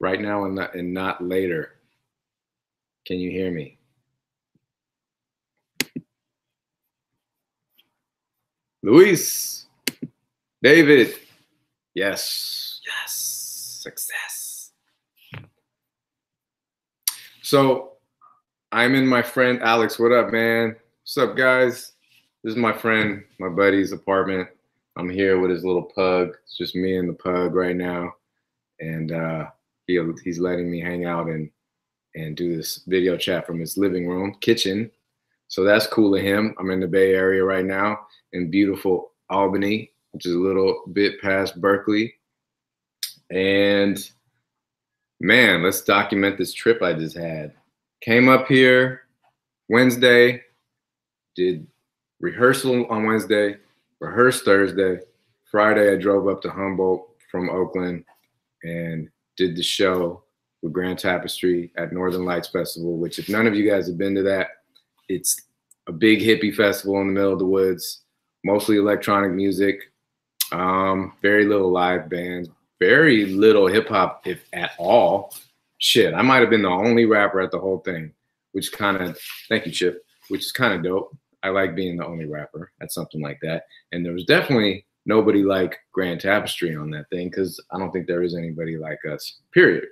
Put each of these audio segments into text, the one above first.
right now and not later. Can you hear me? Luis, David, yes, success. So I'm in my friend Alex. What up, man? What's up, guys? This is my friend, my buddy's apartment. I'm here with his little pug. It's just me and the pug right now, and he's letting me hang out and do this video chat from his living room, kitchen. So that's cool of him. I'm in the Bay Area right now in beautiful Albany, which is a little bit past Berkeley. And man, let's document this trip I just had. Came up here Wednesday, did rehearsal on Wednesday, rehearsed Thursday. Friday, I drove up to Humboldt from Oakland and did the show with Grand Tapestry at Northern Lights Festival, which if none of you guys have been to that, it's a big hippie festival in the middle of the woods, mostly electronic music, very little live bands, very little hip hop, if at all. Shit, I might have been the only rapper at the whole thing, which kind of, thank you, Chip, which is kind of dope. I like being the only rapper at something like that. And there was definitely nobody like Grand Tapestry on that thing, because I don't think there is anybody like us, period.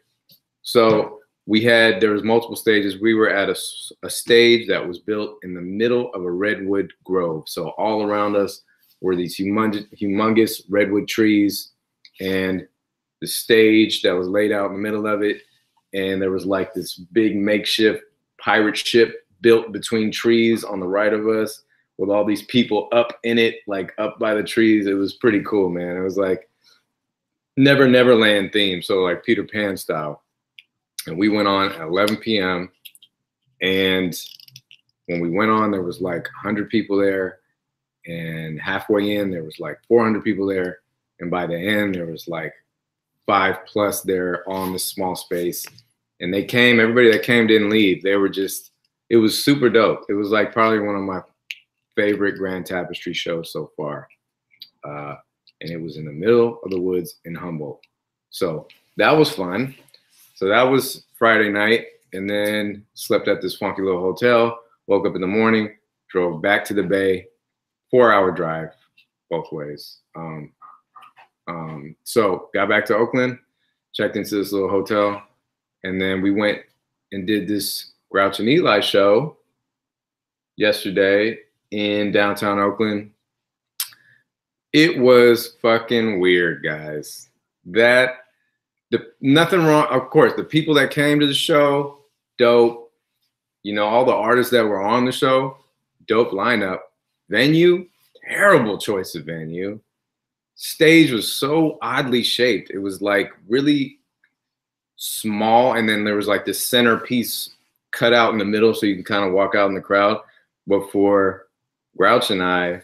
So there was multiple stages. We were at a stage that was built in the middle of a redwood grove. So all around us were these humongous redwood trees, and the stage that was laid out in the middle of it. And there was like this big makeshift pirate ship built between trees on the right of us with all these people up in it, like up by the trees. It was pretty cool, man. It was like Neverland theme. So like Peter Pan style. And we went on at 11 p.m. And when we went on, there was like 100 people there. And halfway in, there was like 400 people there. And by the end, there was like 5+ there on this small space. And they came, everybody that came didn't leave. They were just, it was super dope. It was like probably one of my favorite Grand Tapestry shows so far. And it was in the middle of the woods in Humboldt. So that was fun. So that was Friday night, and then slept at this funky little hotel, woke up in the morning, drove back to the Bay, 4-hour drive both ways. So got back to Oakland, checked into this little hotel, and then we went and did this Grouch and Eligh show yesterday in downtown Oakland. It was fucking weird, guys. Nothing wrong. Of course, the people that came to the show, dope. You know, all the artists that were on the show, dope lineup. Venue, terrible choice of venue. Stage was so oddly shaped. It was like really small, and then there was like this centerpiece cut out in the middle so you can kind of walk out in the crowd. But for Grouch and I,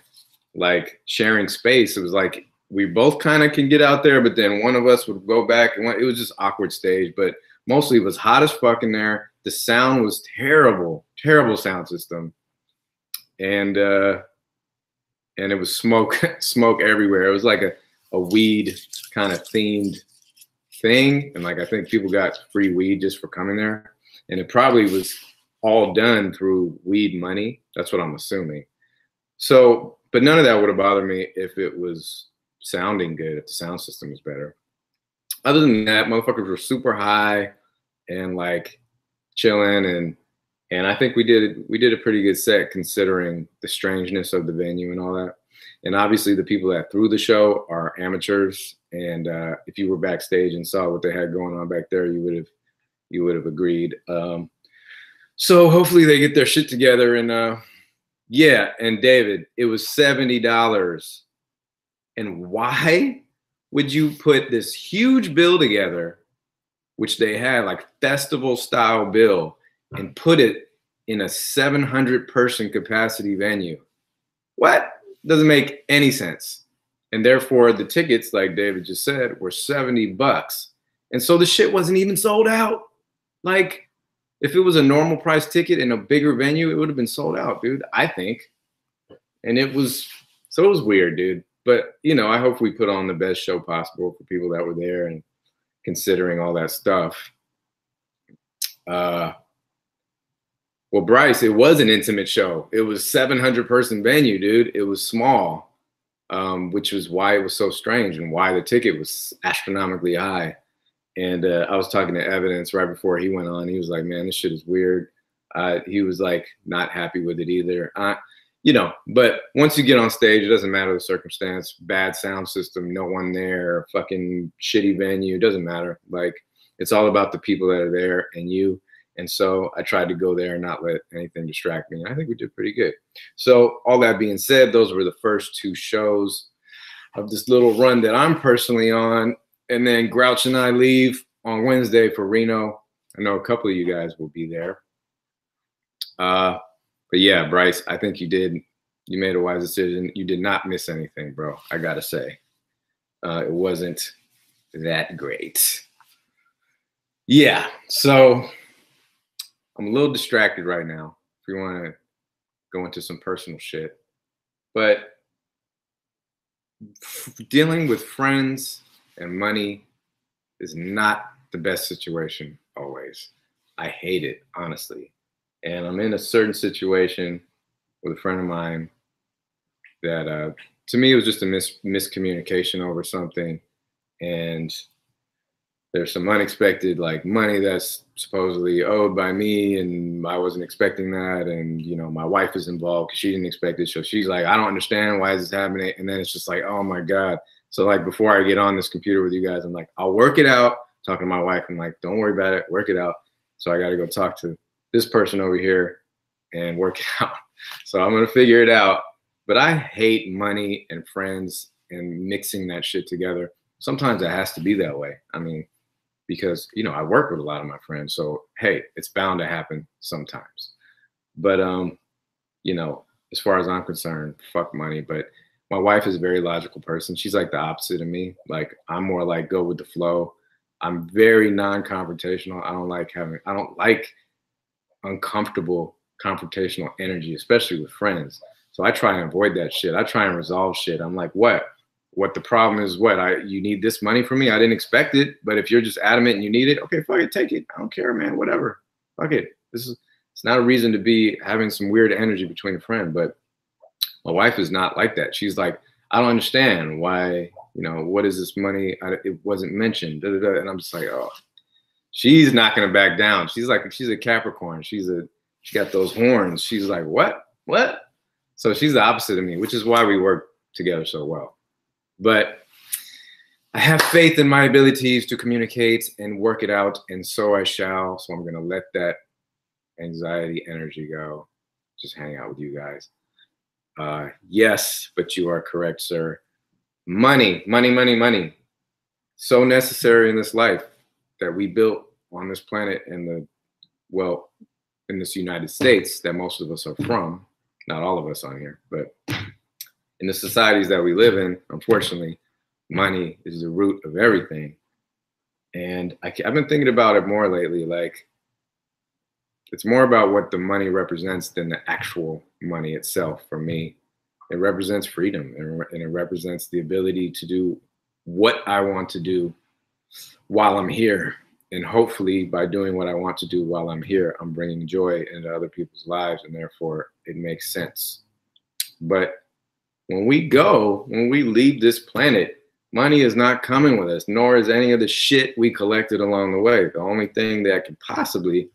like sharing space, it was like we both kind of can get out there, but then one of us would go back, and it was just awkward stage. But mostly it was hot as fuck in there. The sound was terrible sound system, and it was smoke everywhere. It was like a weed kind of themed thing, and like I think people got free weed just for coming there, and it probably was all done through weed money. That's what I'm assuming. So, but none of that would have bothered me if it was sounding good, if the sound system was better. Other than that, motherfuckers were super high and like chilling, and I think we did a pretty good set considering the strangeness of the venue and all that. And obviously the people that threw the show are amateurs, and if you were backstage and saw what they had going on back there, you would have agreed. So hopefully they get their shit together. And yeah, and David, it was $70. And why would you put this huge bill together, which they had like festival style bill, and put it in a 700-person capacity venue? What? Doesn't make any sense. And therefore the tickets, like David just said, were $70. And so the shit wasn't even sold out. Like if it was a normal price ticket in a bigger venue, it would have been sold out, dude, I think. And it was weird, dude. But, you know, I hope we put on the best show possible for people that were there and considering all that stuff. Well, Bryce, it was an intimate show. It was 700 person venue, dude. It was small, which was why it was so strange and why the ticket was astronomically high. And I was talking to Evidence right before he went on. He was like, man, this shit is weird. He was like not happy with it either. You know, but once you get on stage, it doesn't matter the circumstance, bad sound system, no one there, fucking shitty venue, it doesn't matter. Like, it's all about the people that are there and you. And so I tried to go there and not let anything distract me. And I think we did pretty good. So all that being said, those were the first 2 shows of this little run that I'm personally on. And then Grouch and I leave on Wednesday for Reno. I know a couple of you guys will be there. But yeah, Bryce, I think you made a wise decision. You did not miss anything, bro. I gotta say, it wasn't that great. Yeah, so I'm a little distracted right now if you want to go into some personal shit. But dealing with friends and money is not the best situation always. I hate it, honestly. And I'm in a certain situation with a friend of mine that to me it was just a miscommunication over something. And there's some unexpected like money that's supposedly owed by me, and I wasn't expecting that. And you know, my wife is involved because she didn't expect it. So she's like, I don't understand, why is this happening? And then it's just like, oh my God. So like before I get on this computer with you guys, I'm like, I'll work it out. Talking to my wife, I'm like, don't worry about it, work it out. So I got to go talk to this person over here and work it out. So I'm gonna figure it out. But I hate money and friends and mixing that shit together. Sometimes it has to be that way. I mean, because, you know, I work with a lot of my friends. So, hey, it's bound to happen sometimes. But, you know, as far as I'm concerned, fuck money. But my wife is a very logical person. She's like the opposite of me. Like, I'm more like go with the flow. I'm very non-confrontational. I don't like uncomfortable confrontational energy, especially with friends. So I try and avoid that shit. I try and resolve shit. I'm like, what the problem is? You need this money from me? I didn't expect it, but if you're just adamant and you need it, okay, fuck it, take it. I don't care, man, whatever. Fuck it. It's not a reason to be having some weird energy between a friend. But my wife is not like that. She's like, I don't understand why, you know, what is this money? It wasn't mentioned. Da, da, da. And I'm just like, oh, she's not gonna back down. She's a Capricorn. She got those horns. She's like, what? So she's the opposite of me, which is why we work together so well. But I have faith in my abilities to communicate and work it out, and so I shall. So I'm gonna let that anxiety energy go. Just hang out with you guys. Yes, but you are correct, sir. Money. So necessary in this life that we built on this planet in this United States that most of us are from. Not all of us on here, but in the societies that we live in, unfortunately, money is the root of everything. And I've been thinking about it more lately. Like, it's more about what the money represents than the actual money itself for me. It represents freedom, and it represents the ability to do what I want to do while I'm here. And hopefully by doing what I want to do while I'm here, I'm bringing joy into other people's lives, and therefore it makes sense. But when we leave this planet, money is not coming with us, nor is any of the shit we collected along the way. The only thing that could possibly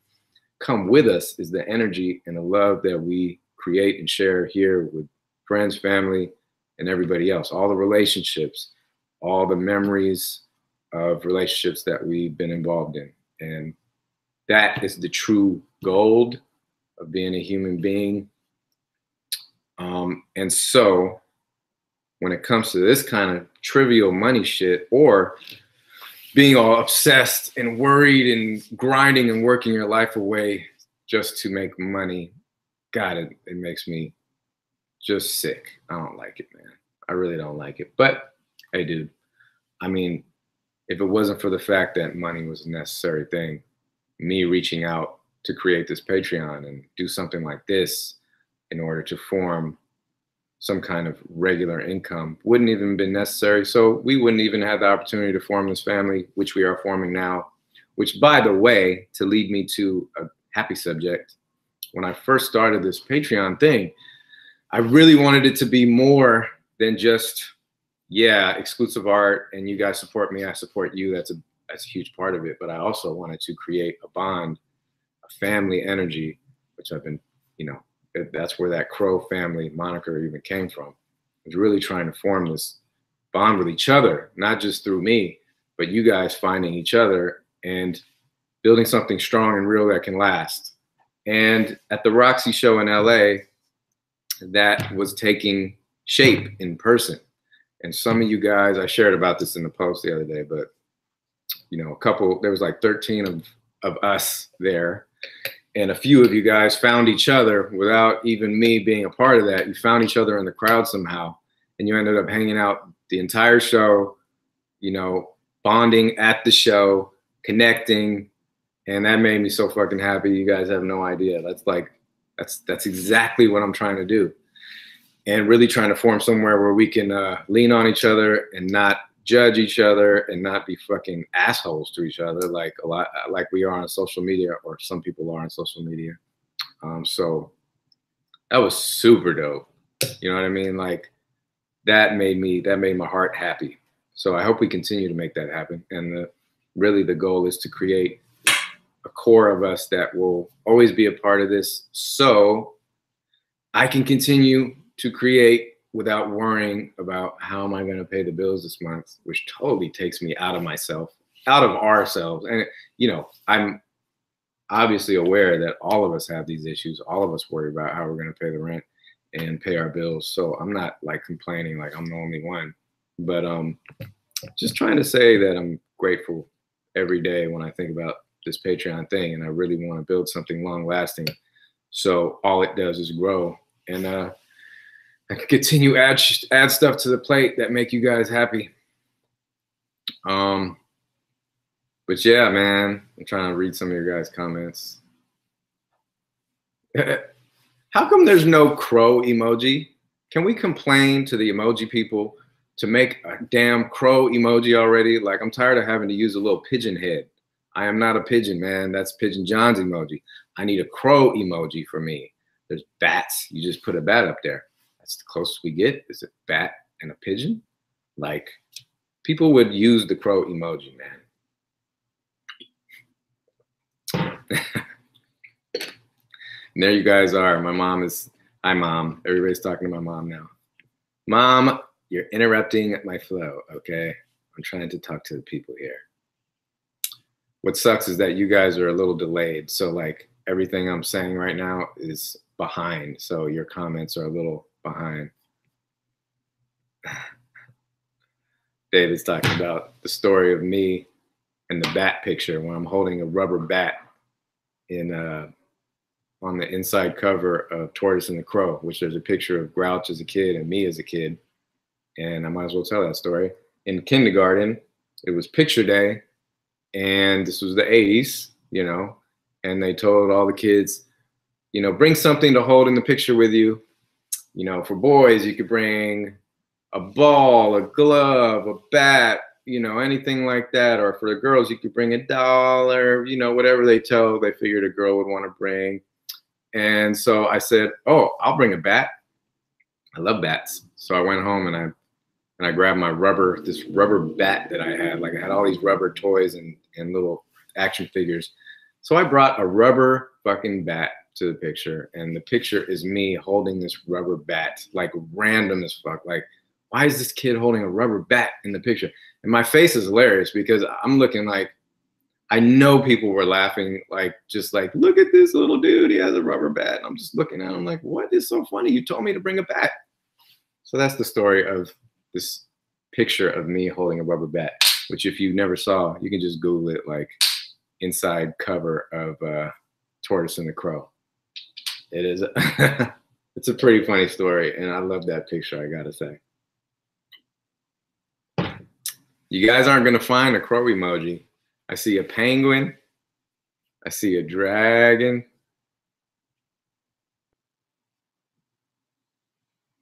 come with us is the energy and the love that we create and share here with friends, family, and everybody else. All the relationships, all the memories of relationships that we've been involved in. And that is the true gold of being a human being. And so when it comes to this kind of trivial money shit, or being all obsessed and worried and grinding and working your life away just to make money, God, it makes me just sick. I don't like it, man. I really don't like it. But hey, dude, I mean, if it wasn't for the fact that money was a necessary thing, me reaching out to create this Patreon and do something like this in order to form some kind of regular income. Wouldn't even been necessary. So we wouldn't even have the opportunity to form this family, which we are forming now, which, by the way, to lead me to a happy subject, when I first started this Patreon thing, I really wanted it to be more than just, yeah, exclusive art, and you guys support me, I support you. That's a huge part of it. But I also wanted to create a bond, a family energy, which I've been, you know, that's where that Crow family moniker even came from. I was really trying to form this bond with each other, not just through me, but you guys finding each other and building something strong and real that can last. And at the Roxy show in LA, that was taking shape in person. And some of you guys, I shared about this in the post the other day, but you know, there was like 13 of us there. And a few of you guys found each other without even me being a part of that. You found each other in the crowd somehow, and you ended up hanging out the entire show, you know, bonding at the show, connecting, and that made me so fucking happy. You guys have no idea. That's exactly what I'm trying to do, and really trying to form somewhere where we can lean on each other and not judge each other and not be fucking assholes to each other like we are on social media, or some people are on social media. So that was super dope. You know what I mean? Like that made my heart happy. So I hope we continue to make that happen. And really the goal is to create a core of us that will always be a part of this, so I can continue to create without worrying about how am I going to pay the bills this month, which totally takes me out of myself, out of ourselves. And, you know, I'm obviously aware that all of us have these issues. All of us worry about how we're going to pay the rent and pay our bills. So I'm not like complaining like I'm the only one, but just trying to say that I'm grateful every day when I think about this Patreon thing, and I really want to build something long lasting. So all it does is grow, and I can continue add stuff to the plate that make you guys happy. But yeah, man, I'm trying to read some of your guys' comments. How come there's no crow emoji? Can we complain to the emoji people to make a damn crow emoji already? Like, I'm tired of having to use a little pigeon head. I am not a pigeon, man. That's Pigeon John's emoji. I need a crow emoji for me. There's bats. You just put a bat up there. That's the closest we get, is a bat and a pigeon. Like, people would use the crow emoji, man. And there you guys are. My mom is, hi mom. Everybody's talking to my mom now. Mom, you're interrupting my flow, okay? I'm trying to talk to the people here. What sucks is that you guys are a little delayed. So like everything I'm saying right now is behind. So your comments are a little behind. David's talking about the story of me and the bat picture when I'm holding a rubber bat in on the inside cover of Tortoise and the Crow, which there's a picture of Grouch as a kid and me as a kid. And I might as well tell that story. In kindergarten, it was picture day, and this was the 80s, you know, and they told all the kids, you know, bring something to hold in the picture with you. You know, for boys, you could bring a ball, a glove, a bat, you know, anything like that. Or for the girls, you could bring a doll, or, you know, whatever they figured a girl would want to bring. And so I said, oh, I'll bring a bat. I love bats. So I went home and I grabbed my this rubber bat that I had. Like, I had all these rubber toys and little action figures. So I brought a rubber fucking bat to the picture, and the picture is me holding this rubber bat, like random as fuck. Like, why is this kid holding a rubber bat in the picture? And my face is hilarious because I'm looking like, I know people were laughing, like, just like, look at this little dude, he has a rubber bat. And I'm just looking at him like, what is so funny? You told me to bring a bat. So that's the story of this picture of me holding a rubber bat, which if you never saw, you can just Google it, like inside cover of Tortoise and the Crow. It is, it's a pretty funny story, and I love that picture, I gotta say. You guys aren't gonna find a crow emoji. I see a penguin. I see a dragon.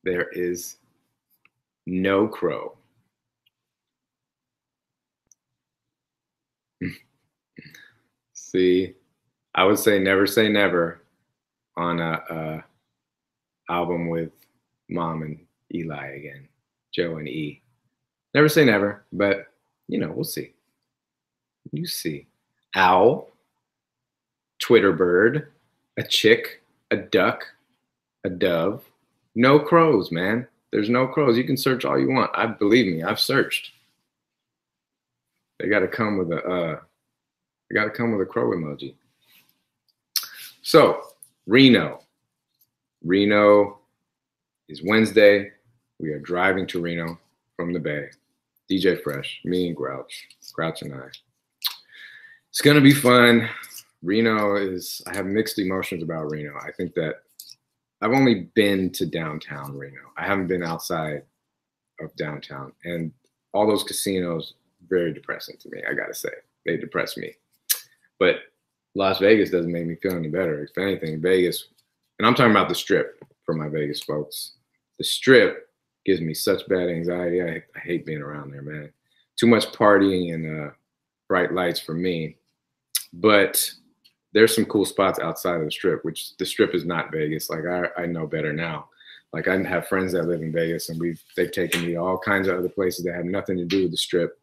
there is no crow. See, I would say never on a album with Mom and Eligh again, Joe and E. Never say never, but you know, we'll see. You see. Owl, Twitter bird, a chick, a duck, a dove. No crows, man. There's no crows. You can search all you want. Believe me, I've searched. They gotta come with a crow emoji. So, Reno. Reno is Wednesday. We are driving to Reno from the Bay. DJ Fresh, me and Grouch and I. It's gonna be fun. Reno is, I have mixed emotions about Reno. I think that I've only been to downtown Reno. I haven't been outside of downtown. And all those casinos, very depressing to me, I gotta say. They depress me. But Las Vegas doesn't make me feel any better. If anything, Vegas, and I'm talking about the Strip for my Vegas folks. The Strip gives me such bad anxiety. I hate being around there, man. Too much partying and bright lights for me. But there's some cool spots outside of the Strip, which the Strip is not Vegas. Like I know better now. Like I have friends that live in Vegas, and they've taken me to all kinds of other places that have nothing to do with the Strip.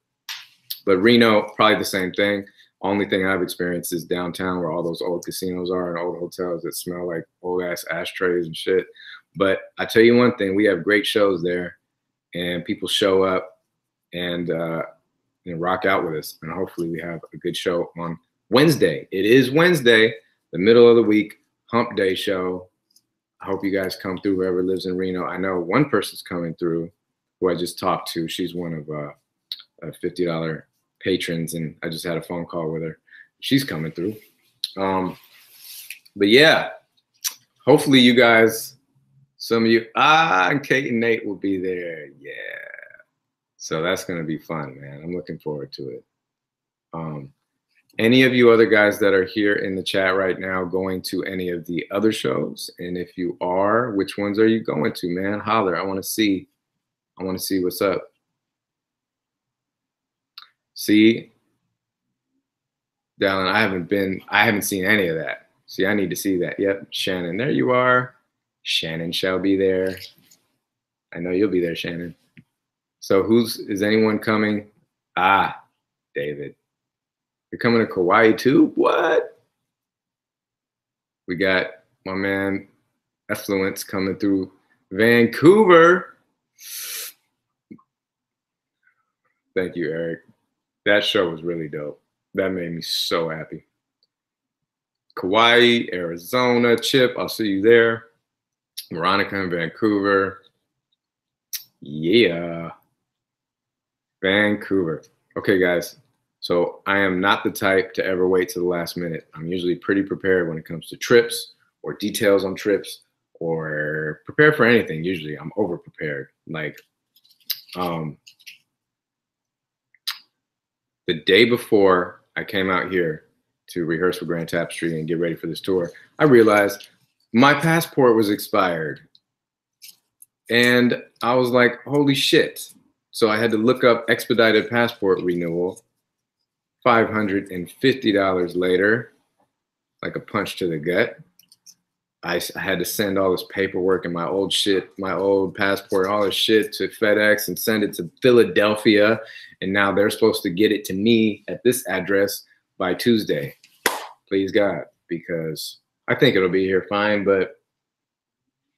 But Reno, probably the same thing. Only thing I've experienced is downtown, where all those old casinos are and old hotels that smell like old ass ashtrays and shit. But I tell you one thing, we have great shows there, and people show up and rock out with us. And hopefully we have a good show on Wednesday. It is Wednesday, the middle of the week, hump day show. I hope you guys come through, whoever lives in Reno. I know one person's coming through who I just talked to. She's one of $50 patrons, and I just had a phone call with her. She's coming through. But yeah, hopefully you guys, some of you, and Kate and Nate will be there. Yeah. So that's going to be fun, man. I'm looking forward to it. Any of you other guys that are here in the chat right now going to any of the other shows? And if you are, which ones are you going to, man? Holler. I want to see what's up. See, Dallin, I haven't seen any of that. See, I need to see that. Yep, Shannon, there you are. Shannon shall be there. I know you'll be there, Shannon. So is anyone coming? David. You're coming to Kauai too? What? We got my man Effluence coming through Vancouver. Thank you, Eric. That show was really dope. That made me so happy. Kauai, Arizona, Chip, I'll see you there. Veronica in Vancouver. Yeah. Vancouver. Okay, guys. So I am not the type to ever wait to the last minute. I'm usually pretty prepared when it comes to trips or details on trips or prepare for anything. Usually I'm over prepared. Like the day before I came out here to rehearse for Grand Tapestry and get ready for this tour, I realized my passport was expired. And I was like, holy shit. So I had to look up expedited passport renewal. $550 later, like a punch to the gut. I had to send all this paperwork and my old shit, my old passport, all this shit to FedEx and send it to Philadelphia. And now they're supposed to get it to me at this address by Tuesday. Please God, because I think it'll be here fine. But,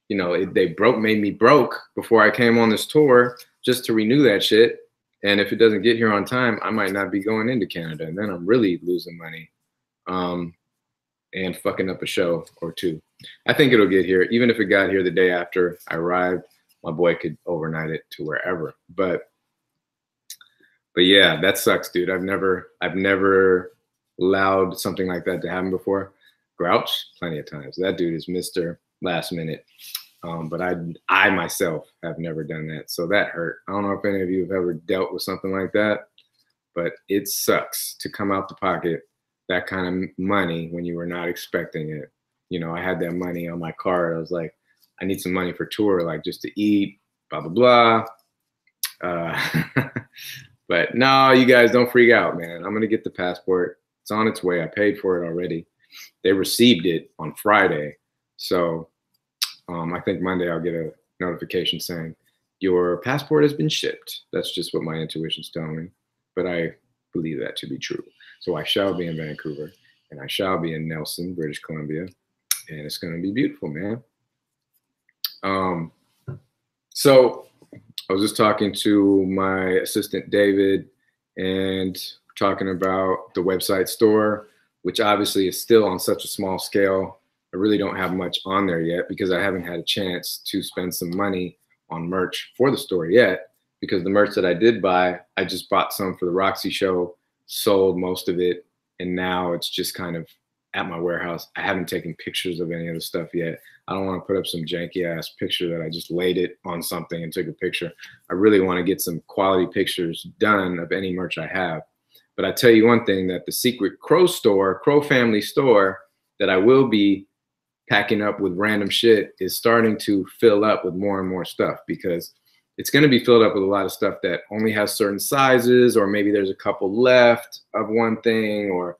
you know, they made me broke before I came on this tour just to renew that shit. And if it doesn't get here on time, I might not be going into Canada. And then I'm really losing money and fucking up a show or two. I think it'll get here. Even if it got here the day after I arrived, my boy could overnight it to wherever. But yeah, that sucks, dude. I've never allowed something like that to happen before. Grouch, plenty of times. That dude is Mr. Last Minute. But I myself have never done that. So that hurt. I don't know if any of you have ever dealt with something like that, but it sucks to come out the pocket that kind of money when you were not expecting it. You know, I had that money on my card. I was like, I need some money for tour, like just to eat, blah, blah, blah. But no, you guys don't freak out, man. I'm going to get the passport. It's on its way. I paid for it already. They received it on Friday. So I think Monday I'll get a notification saying your passport has been shipped. That's just what my intuition's telling me. But I believe that to be true. So I shall be in Vancouver and I shall be in Nelson, British Columbia. And it's going to be beautiful, man. So I was just talking to my assistant, David, and talking about the website store, which obviously is still on such a small scale. I really don't have much on there yet because I haven't had a chance to spend some money on merch for the store yet, because the merch that I did buy, I just bought some for the Roxy show, sold most of it, and now it's just kind of at my warehouse. I haven't taken pictures of any of the stuff yet. I don't want to put up some janky ass picture that I just laid it on something and took a picture. I really want to get some quality pictures done of any merch I have. But I tell you one thing, that the secret Crow store, Crow family store, that I will be packing up with random shit is starting to fill up with more and more stuff, because it's going to be filled up with a lot of stuff that only has certain sizes, or maybe there's a couple left of one thing, or,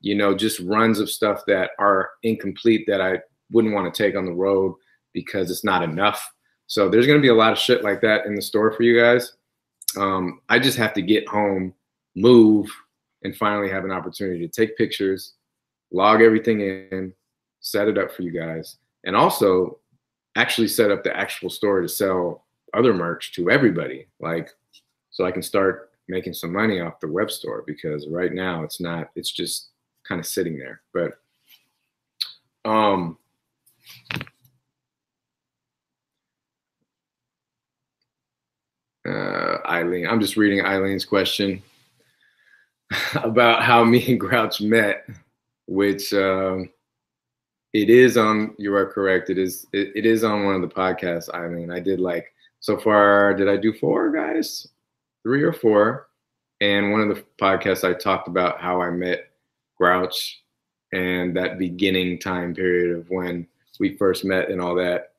you know, just runs of stuff that are incomplete that I wouldn't want to take on the road because it's not enough. So there's going to be a lot of shit like that in the store for you guys. I just have to get home, move, and finally have an opportunity to take pictures, log everything in, set it up for you guys, and also actually set up the actual store to sell other merch to everybody, like, so I can start making some money off the web store, because right now it's not, it's just kind of sitting there. But Eileen, I'm just reading Eileen's question about how me and Grouch met, which it is on, you are correct, it is on one of the podcasts, Eileen. I did, like, so far, did I do 4, guys? 3 or 4. And one of the podcasts I talked about how I met Grouch and that beginning time period of when we first met and all that.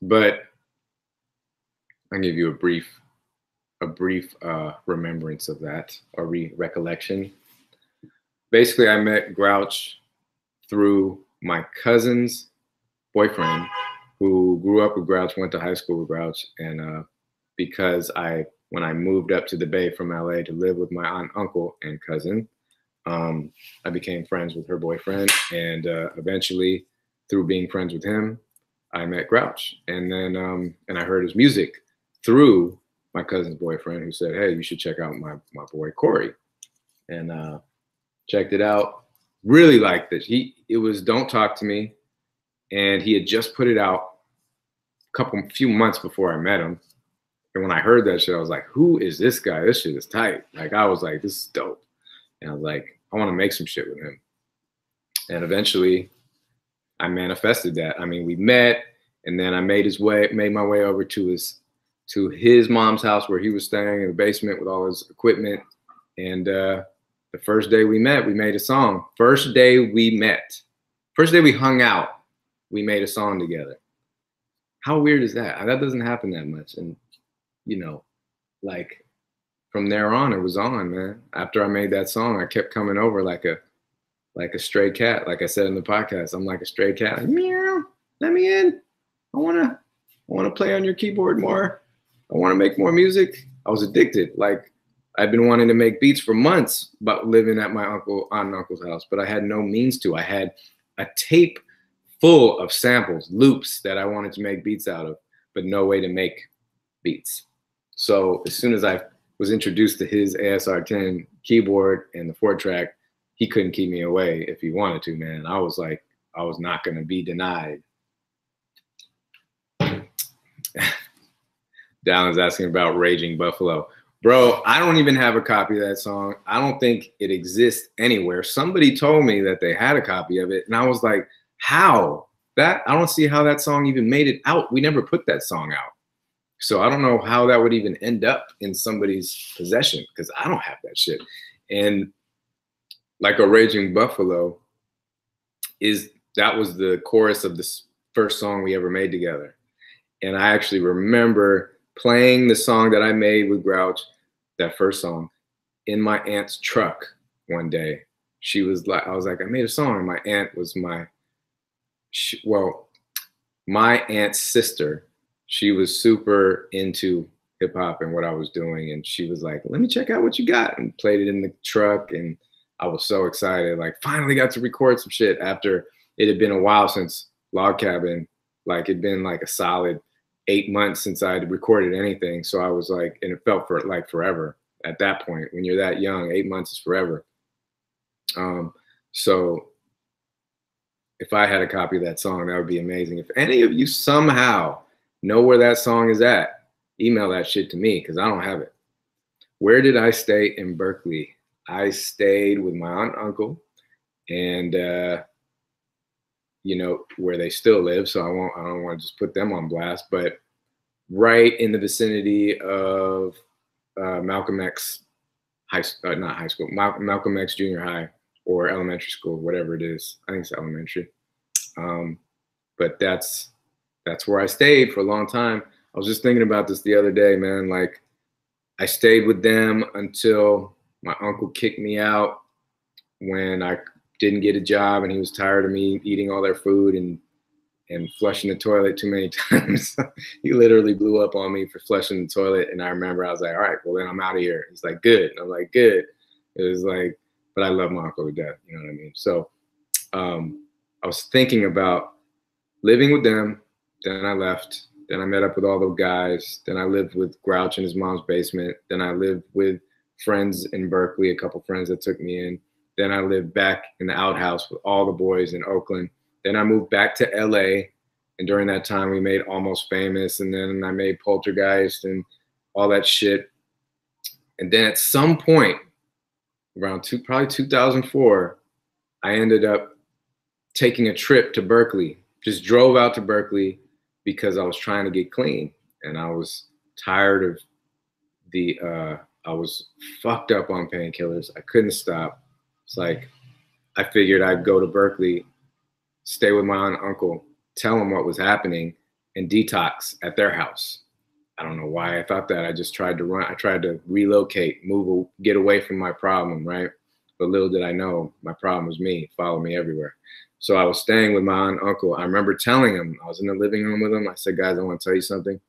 But I'll give you a brief remembrance of that, or recollection. Basically, I met Grouch through my cousin's boyfriend, who grew up with Grouch, went to high school with Grouch, and because when I moved up to the Bay from LA to live with my aunt, uncle, and cousin, I became friends with her boyfriend, and eventually, through being friends with him, I met Grouch, and then and I heard his music through my cousin's boyfriend, who said, "Hey, you should check out my boy Corey," and checked it out. Really liked it. It was "Don't Talk to Me," and he had just put it out a few months before I met him. And when I heard that shit, I was like, "Who is this guy? This shit is tight." Like, I was like, "This is dope," and I was like, "I want to make some shit with him." And eventually, I manifested that. I mean, we met, and then I made my way over to his mom's house where he was staying in the basement with all his equipment. And the first day we met, we made a song. First day we met, first day we hung out, we made a song together. How weird is that? That doesn't happen that much. And, you know, like, from there on, it was on, man. After I made that song, I kept coming over like a stray cat. Like I said in the podcast, I'm like a stray cat. Like, meow, let me in. I wanna play on your keyboard more. I want to make more music. I was addicted. Like, I've been wanting to make beats for months, but living at my aunt and uncle's house, but I had no means to. I had a tape full of samples, loops that I wanted to make beats out of, but no way to make beats. So as soon as I was introduced to his ASR10 keyboard and the 4-track, he couldn't keep me away if he wanted to, man. I was like, I was not going to be denied. Dallin's asking about Raging Buffalo. Bro, I don't even have a copy of that song. I don't think it exists anywhere. Somebody told me that they had a copy of it, and I was like, how? I don't see how that song even made it out. We never put that song out. So I don't know how that would even end up in somebody's possession, because I don't have that shit. And like a Raging Buffalo that was the chorus of this first song we ever made together. And I actually remember playing the song that I made with Grouch, that first song, in my aunt's truck one day. She was like, I was like, I made a song. And my aunt was my aunt's sister. She was super into hip hop and what I was doing. And she was like, let me check out what you got, and played it in the truck. And I was so excited, like finally got to record some shit after it had been a while since Log Cabin. Like it'd been like a solid 8 months since I had recorded anything. So I was like, and it felt like forever at that point. When you're that young, 8 months is forever. So if I had a copy of that song, that would be amazing. If any of you somehow know where that song is at, email that shit to me, because I don't have it. Where did I stay in Berkeley? I stayed with my aunt and uncle, and you know, where they still live, so I don't want to just put them on blast, but right in the vicinity of Malcolm X not high school, Malcolm X Junior High or elementary school, whatever it is. I think it's elementary. But that's where I stayed for a long time. I was just thinking about this the other day, man. Like I stayed with them until my uncle kicked me out when I didn't get a job, and he was tired of me eating all their food and flushing the toilet too many times. He literally blew up on me for flushing the toilet. And I remember I was like, all right, well then I'm out of here. He's like, good. And I'm like, good. It was like, but I love my uncle to death. You know what I mean? So I was thinking about living with them. Then I left. Then I met up with all the guys. Then I lived with Grouch in his mom's basement. Then I lived with friends in Berkeley, a couple friends that took me in. Then I lived back in the outhouse with all the boys in Oakland. Then I moved back to LA. And during that time, we made Almost Famous. And then I made Poltergeist and all that shit. And then at some point, around probably 2004, I ended up taking a trip to Berkeley. Just drove out to Berkeley because I was trying to get clean. And I was tired of I was fucked up on painkillers. I couldn't stop. It's like, I figured I'd go to Berkeley, stay with my aunt and uncle, tell them what was happening, and detox at their house. I don't know why I thought that. I just tried to run. I tried to relocate, move, get away from my problem, right? But little did I know, my problem was me, follow me everywhere. So I was staying with my aunt and uncle. I remember telling them, I was in the living room with them. I said, guys, I want to tell you something.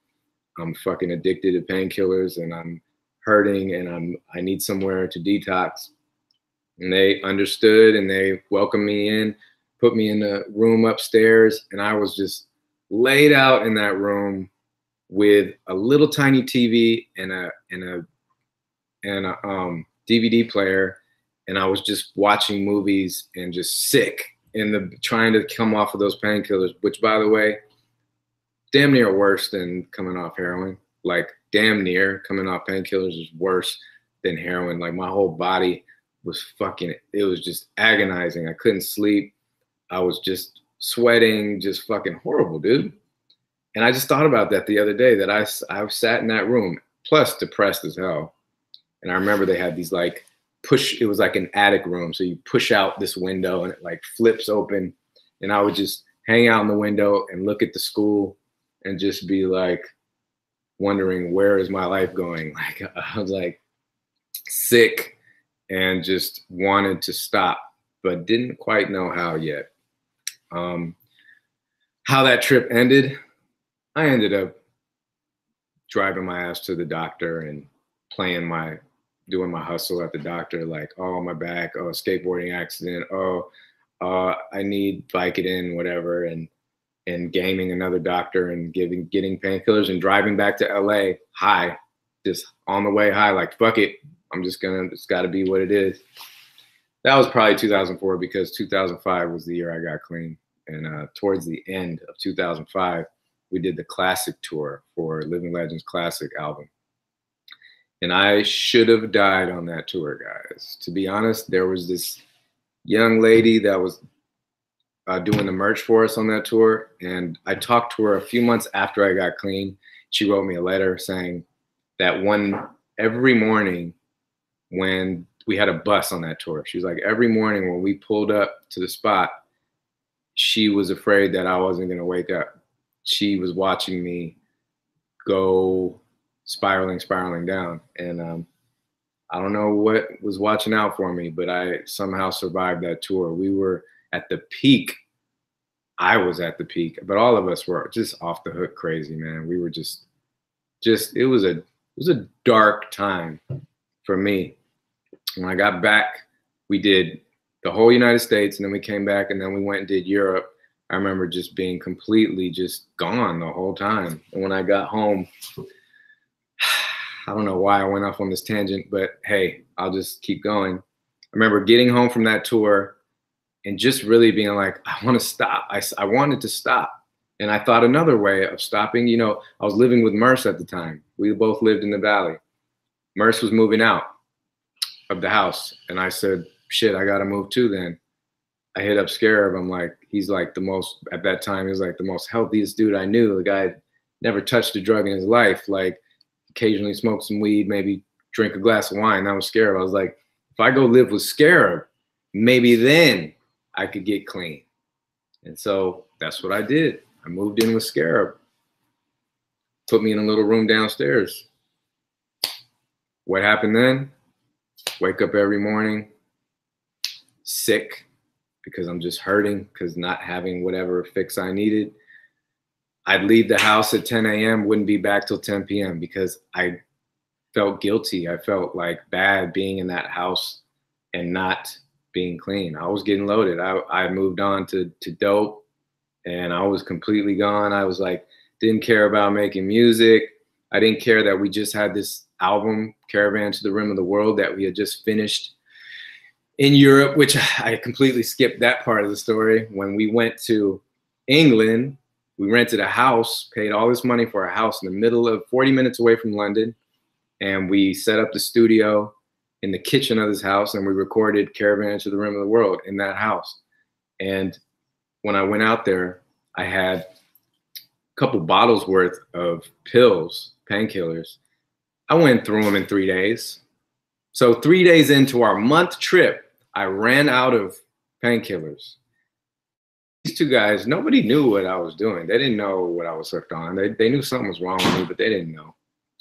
I'm fucking addicted to painkillers, and I'm hurting, and I need somewhere to detox. And they understood, and they welcomed me in, put me in a room upstairs, and I was just laid out in that room with a little tiny TV and a DVD player, and I was just watching movies and just sick trying to come off of those painkillers, which, by the way, damn near worse than coming off heroin. Like damn near coming off painkillers is worse than heroin. Like my whole body was it was just agonizing. I couldn't sleep. I was just sweating, just fucking horrible, dude. And I just thought about that the other day, that I sat in that room, plus depressed as hell. And I remember they had these like it was like an attic room. So you push out this window and it like flips open. And I would just hang out in the window and look at the school and just be like wondering, where is my life going? Like I was like sick and just wanted to stop, but didn't quite know how yet. How that trip ended, I ended up driving my ass to the doctor and doing my hustle at the doctor, like, oh, my back, oh, skateboarding accident, oh, I need Vicodin, whatever, and gaming another doctor and getting painkillers and driving back to LA high, just on the way high, like, fuck it, it's gotta be what it is. That was probably 2004, because 2005 was the year I got clean. And towards the end of 2005, we did the classic tour for Living Legends Classic album. And I should have died on that tour, guys. To be honest, there was this young lady that was doing the merch for us on that tour. And I talked to her a few months after I got clean. She wrote me a letter saying that every morning when we had a bus on that tour, she was like, every morning when we pulled up to the spot, she was afraid that I wasn't going to wake up. She was watching me go spiraling down. And I don't know what was watching out for me, but I somehow survived that tour. We were at the peak. I was at the peak, but all of us were just off the hook crazy, man. We were just it was a dark time for me. When I got back, we did the whole United States, and then we came back, and then we went and did Europe. I remember just being completely just gone the whole time. And when I got home, I don't know why I went off on this tangent, but hey, I'll just keep going. I remember getting home from that tour and just really being like, I want to stop. I wanted to stop. And I thought another way of stopping, you know, I was living with Merce at the time. We both lived in the Valley. Merce was moving out of the house. And I said, shit, I got to move too then. I hit up Scarab. I'm like, he's like the most, at that time, he was like the most healthiest dude I knew. The guy had never touched a drug in his life. Like, occasionally smoke some weed, maybe drink a glass of wine. That was Scarab. I was like, if I go live with Scarab, maybe then I could get clean. And so that's what I did. I moved in with Scarab. Put me in a little room downstairs. What happened then? Wake up every morning, sick, because I'm just hurting, because not having whatever fix I needed. I'd leave the house at 10 a.m., wouldn't be back till 10 p.m. because I felt guilty. I felt like bad being in that house and not being clean. I was getting loaded. I moved on to dope, and I was completely gone. I was like, didn't care about making music. I didn't care that we just had this album, Caravan to the Rim of the World, that we had just finished in Europe, which I completely skipped that part of the story. When we went to England, we rented a house, paid all this money for a house in the middle of 40 minutes away from London. And we set up the studio in the kitchen of this house, and we recorded Caravan to the Rim of the World in that house. And when I went out there, I had a couple bottles worth of pills, painkillers. I went through them in 3 days. So 3 days into our month trip, I ran out of painkillers. These two guys, nobody knew what I was doing. They didn't know what I was hooked on. They knew something was wrong with me, but they didn't know.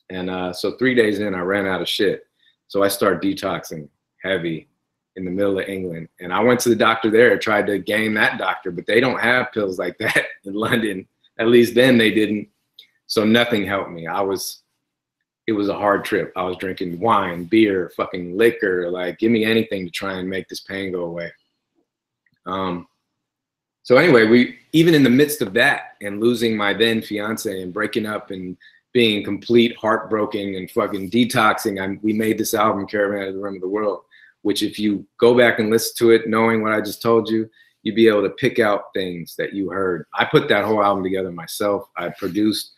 And so 3 days in, I ran out of shit. So I started detoxing heavy in the middle of England. And I went to the doctor there, tried to gain that doctor, but they don't have pills like that in London. At least then they didn't. So nothing helped me. It was a hard trip. I was drinking wine, beer, fucking liquor, like give me anything to try and make this pain go away. So anyway, even in the midst of that and losing my then fiance and breaking up and being complete heartbroken and fucking detoxing, we made this album, Caravan to the Rim of the World, which if you go back and listen to it, knowing what I just told you, you'd be able to pick out things that you heard. I put that whole album together myself. I produced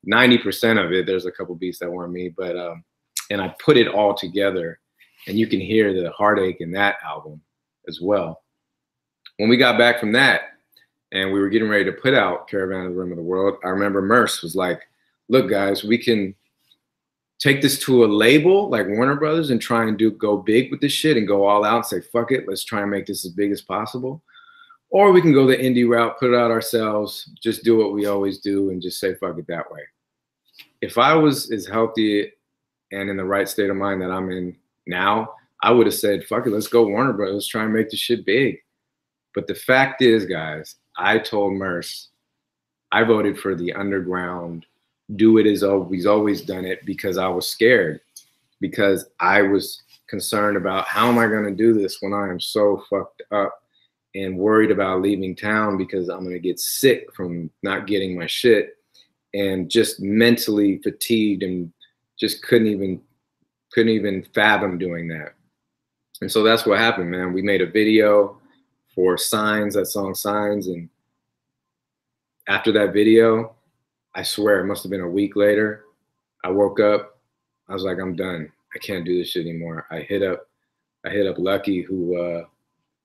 90% of it. There's a couple beats that weren't me, but and I put it all together, and you can hear the heartache in that album as well. When we got back from that and we were getting ready to put out Caravan to the Rim of the World, I remember Merce was like, look guys, we can take this to a label like Warner Brothers and try and go big with this shit and go all out and say, fuck it, let's try and make this as big as possible. Or we can go the indie route, put it out ourselves, just do what we always do and just say fuck it that way. If I was as healthy and in the right state of mind that I'm in now, I would have said, fuck it, let's go Warner Brothers, let's try and make this shit big. But the fact is, guys, I told Merce, I voted for the underground, do it as we've always done it, because I was scared, because I was concerned about how am I going to do this when I am so fucked up and worried about leaving town because I'm going to get sick from not getting my shit, and just mentally fatigued and just couldn't even fathom doing that. And so that's what happened, man. We made a video for Signs, that song Signs. And after that video, I swear it must have been a week later, I woke up, I was like, I'm done. I can't do this shit anymore. I hit up Lucky, who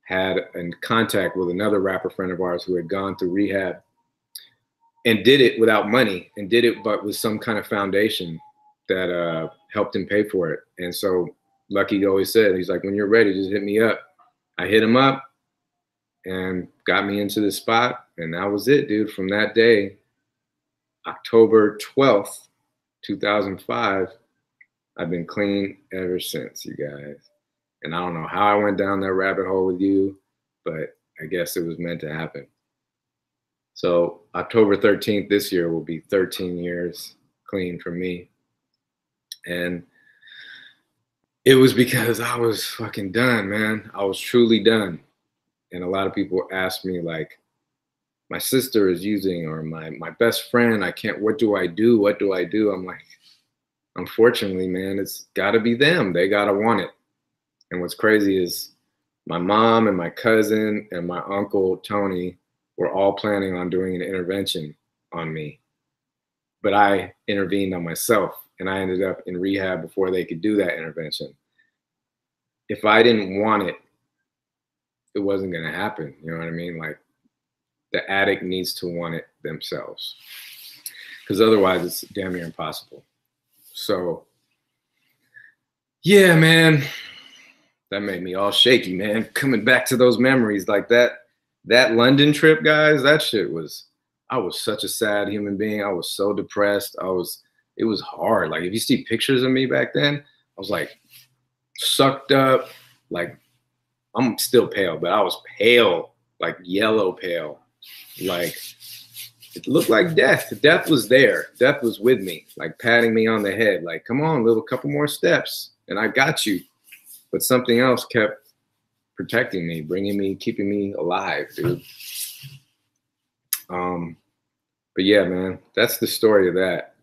had in contact with another rapper friend of ours who had gone through rehab and did it without money, and did it but with some kind of foundation that helped him pay for it. And so Lucky always said, he's like, when you're ready, just hit me up. I hit him up, and got me into the spot. And that was it, dude. From that day, October 12th, 2005, I've been clean ever since, you guys. And I don't know how I went down that rabbit hole with you, but I guess it was meant to happen. So October 13th this year will be 13 years clean for me. And it was because I was fucking done, man. I was truly done. And a lot of people ask me, like, my sister is using, or my best friend, what do I do? What do I do? I'm like, unfortunately, man, it's gotta be them. They gotta want it. And what's crazy is my mom and my cousin and my uncle, Tony, were all planning on doing an intervention on me. But I intervened on myself, and I ended up in rehab before they could do that intervention. If I didn't want it, it wasn't gonna happen. You know what I mean? Like, the addict needs to want it themselves, because otherwise it's damn near impossible. So, yeah, man, that made me all shaky, man. Coming back to those memories, like that London trip, guys, that shit was, I was such a sad human being. I was so depressed. It was hard. Like, if you see pictures of me back then, I was like sucked up. Like, I'm still pale, but I was pale, like yellow pale. Like, it looked like death. Death was there. Death was with me, like patting me on the head, like, come on, little couple more steps, and I got you. But something else kept protecting me, keeping me alive, dude. But yeah, man, that's the story of that.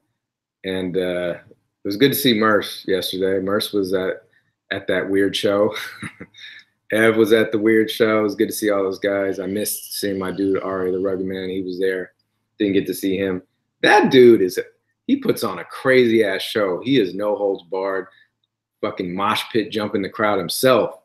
And it was good to see Merce yesterday. Merce was at that weird show. Ev was at the weird show. It was good to see all those guys. I missed seeing my dude, Ari, the Rugged Man. He was there. Didn't get to see him. That dude he puts on a crazy ass show. He is no holds barred, fucking mosh pit jumping the crowd himself.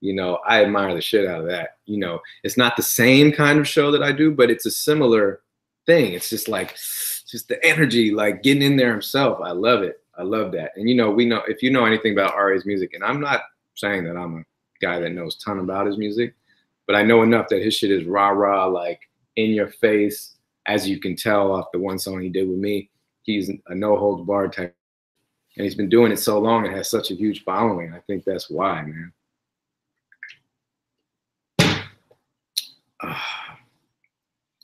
You know, I admire the shit out of that. You know, it's not the same kind of show that I do, but it's a similar thing. It's just the energy, like getting in there himself. I love it. I love that. And, you know, if you know anything about Ari's music, and I'm not saying that I'm a guy that knows a ton about his music, but I know enough that his shit is rah-rah, like in your face. As you can tell off the one song he did with me, he's a no-holds-barred type. And he's been doing it so long and has such a huge following. I think that's why, man.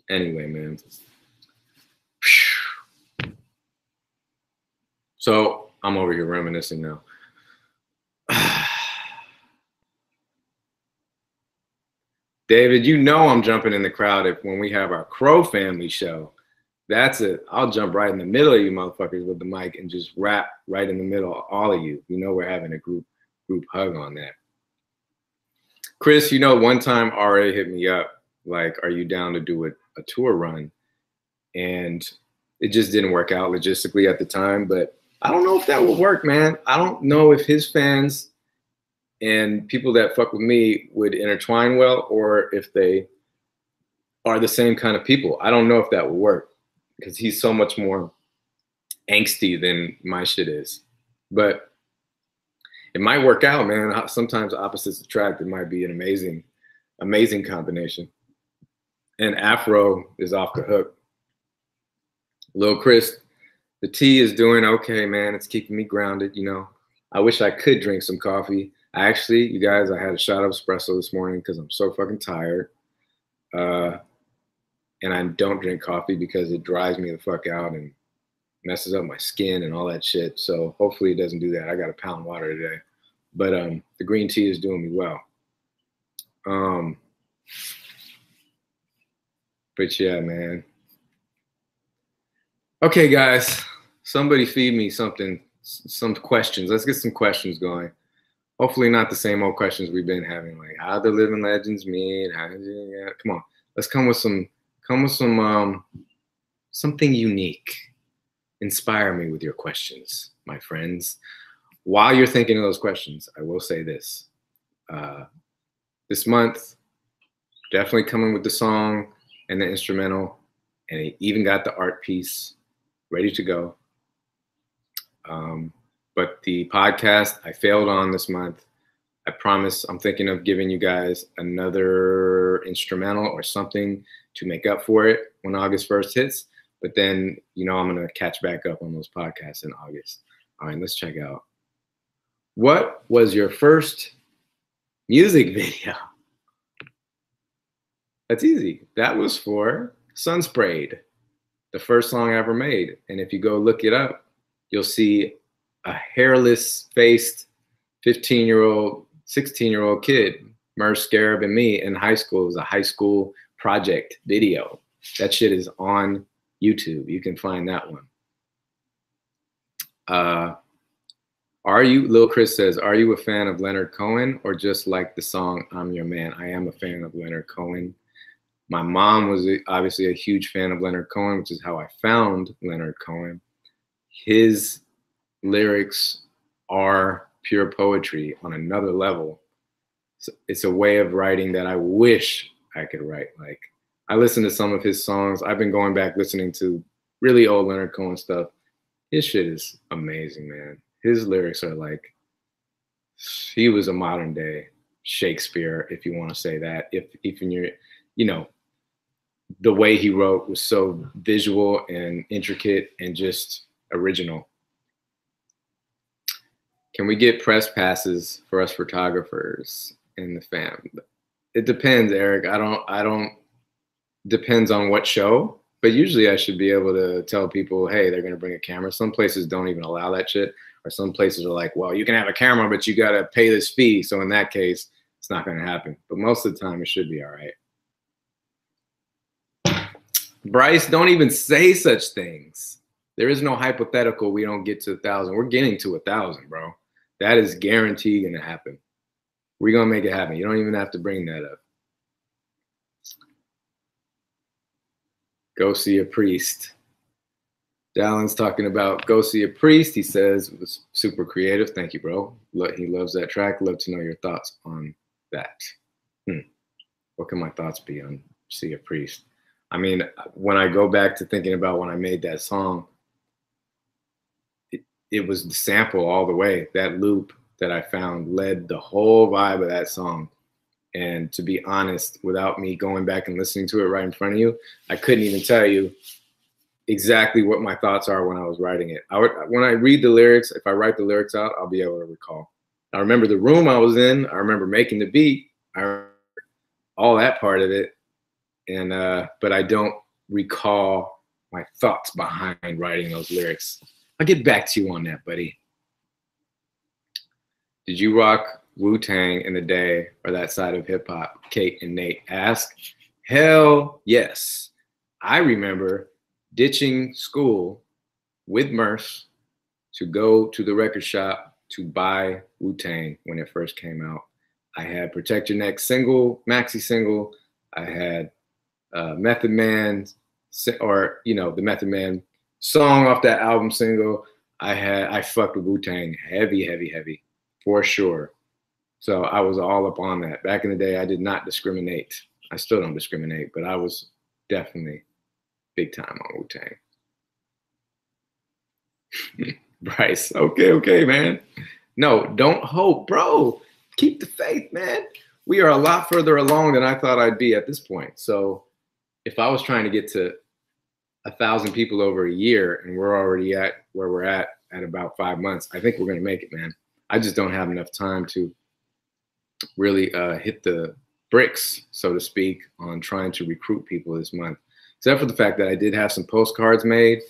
Anyway, man. So I'm over here reminiscing now. David, you know I'm jumping in the crowd when we have our Crow family show. That's it. I'll jump right in the middle of you motherfuckers with the mic and just rap right in the middle of all of you. You know we're having a group hug on that. Chris, you know, one time RA hit me up, like, are you down to do a tour run? And it just didn't work out logistically at the time, but I don't know if that will work, man. I don't know if his fans and people that fuck with me would intertwine well, or if they are the same kind of people. I don't know if that will work, because he's so much more angsty than my shit is. But it might work out, man. Sometimes opposites attract. It might be an amazing, amazing combination. And Afro is off the hook. Lil Chris, the tea is doing okay, man. It's keeping me grounded, you know. I wish I could drink some coffee. Actually, you guys, I had a shot of espresso this morning because I'm so fucking tired. And I don't drink coffee because it dries me the fuck out and messes up my skin and all that shit. So hopefully it doesn't do that. I got a pound of water today. But the green tea is doing me well. But yeah, man. Okay, guys. Somebody feed me something, some questions. Let's get some questions going. Hopefully not the same old questions we've been having, like how the living legends meet. Come on, let's come with something unique. Inspire me with your questions, my friends. While you're thinking of those questions, I will say this. This month, definitely coming with the song and the instrumental, and it even got the art piece ready to go. But the podcast I failed on this month. I promise I'm thinking of giving you guys another instrumental or something to make up for it when August 1st hits. But then, you know, I'm going to catch back up on those podcasts in August. All right, let's check out. What was your first music video? That's easy. That was for Sunsprayed, the first song I ever made. And if you go look it up, you'll see a hairless faced 15-year-old, 16-year-old kid, Merce Scarab and me in high school. It was a high school project video. That shit is on YouTube. You can find that one. Lil Chris says, are you a fan of Leonard Cohen or just like the song I'm Your Man? I am a fan of Leonard Cohen. My mom was obviously a huge fan of Leonard Cohen, which is how I found Leonard Cohen. His lyrics are pure poetry on another level. It's a way of writing that I wish I could write. Like, I listen to some of his songs. I've been going back listening to really old Leonard Cohen stuff. His shit is amazing, man. His lyrics are like, he was a modern day Shakespeare, if you want to say that. If you're, you know, the way he wrote was so visual and intricate and just original. Can we get press passes for us photographers in the fam? It depends, Eric. I don't, depends on what show, but usually I should be able to tell people, hey, they're going to bring a camera. Some places don't even allow that shit. Or some places are like, well, you can have a camera, but you got to pay this fee. So in that case, it's not going to happen. But most of the time, it should be all right. Bryce, don't even say such things. There is no hypothetical we don't get to 1,000. We're getting to 1,000, bro. That is guaranteed going to happen. We're going to make it happen. You don't even have to bring that up. Go see a priest. Dallin's talking about Go See a Priest. He says it was super creative. Thank you, bro. He loves that track. Love to know your thoughts on that. What can my thoughts be on See a Priest? I mean, when I go back to thinking about when I made that song, it was the sample all the way. That loop that I found led the whole vibe of that song. And to be honest, without me going back and listening to it right in front of you, I couldn't even tell you exactly what my thoughts are when I was writing it. When I read the lyrics, if I write the lyrics out, I'll be able to recall. I remember the room I was in. I remember making the beat. I remember all that part of it. And but I don't recall my thoughts behind writing those lyrics. I'll get back to you on that, buddy. Did you rock Wu-Tang in the day or that side of hip hop? Kate and Nate ask. Hell yes. I remember ditching school with Merce to go to the record shop to buy Wu-Tang when it first came out. I had Protect Your Neck single, maxi single. I had Method Man, or you know, the Method Man song off that album single. I fucked with Wu-Tang heavy for sure. So I was all up on that. Back in the day, I did not discriminate. I still don't discriminate, but I was definitely big time on Wu-Tang. Bryce, okay, man. No, don't hope, bro. Keep the faith, man. We are a lot further along than I thought I'd be at this point. So if I was trying to get to 1,000 people over a year and we're already at where we're at about 5 months, I think we're going to make it, man. I just don't have enough time to really hit the bricks, so to speak, on trying to recruit people this month. Except for the fact that I did have some postcards made.